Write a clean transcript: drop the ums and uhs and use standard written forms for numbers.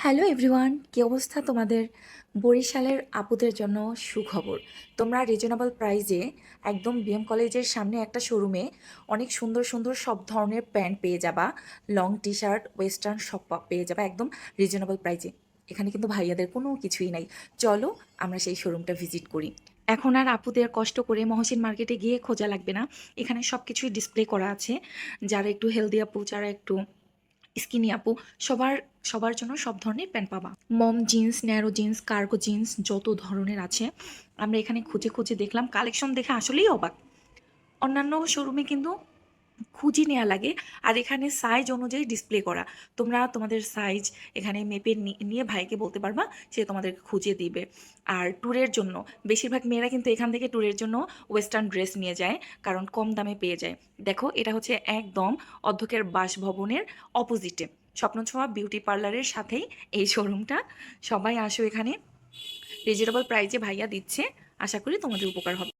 Hello everyone, কী অবস্থা তোমাদের? বরিশালের আপুদের জন্য সুখবর। তোমরা রিজনেবল প্রাইজে একদম বিএম কলেজের সামনে একটা শোরুমে অনেক সুন্দর সুন্দর সব ধরনের প্যান্ট পেয়ে যাবা, লং টি শার্ট, ওয়েস্টার্ন সব পেয়ে যাবা একদম রিজনেবল প্রাইজে। এখানে কিন্তু ভাইয়াদের কোনো কিছুই নাই। চলো আমরা সেই শোরুমটা ভিজিট করি। এখন আর আপুদের কষ্ট করে মহসিন মার্কেটে গিয়ে খোঁজা লাগবে না। এখানে সব কিছুই ডিসপ্লে করা আছে। যারা একটু হেলদি আপু, যারা একটু স্কিনি আপু, সবার সবার জন্য সব ধরনের প্যান্ট পাবা। Mom jeans, narrow jeans, cargo jeans যত ধরনের আছে আমরা এখানে খুঁজে খুঁজে দেখলাম। কালেকশন দেখে আসলেই অবাক। অন্যান্য শোরুমে কিন্তু খুঁজে নেওয়া লাগে, আর এখানে সাইজ অনুযায়ী ডিসপ্লে করা। তোমরা তোমাদের সাইজ এখানে মেপে নিয়ে ভাইকে বলতে পারবা, সে তোমাদেরকে খুঁজে দিবে। আর ট্যুরের জন্য বেশিরভাগ মেয়েরা কিন্তু এখান থেকে ট্যুরের জন্য ওয়েস্টার্ন ড্রেস নিয়ে যায়, কারণ কম দামে পেয়ে যায়। দেখো, এটা হচ্ছে একদম অধ্যক্ষের বাসভবনের অপোজিটে, স্বপ্নছোঁয়া বিউটি পার্লারের সাথেই এই শোরুমটা। সবাই আসো এখানে, রিজনেবল প্রাইজে ভাইয়া দিচ্ছে। আশা করি তোমাদের উপকার হবে।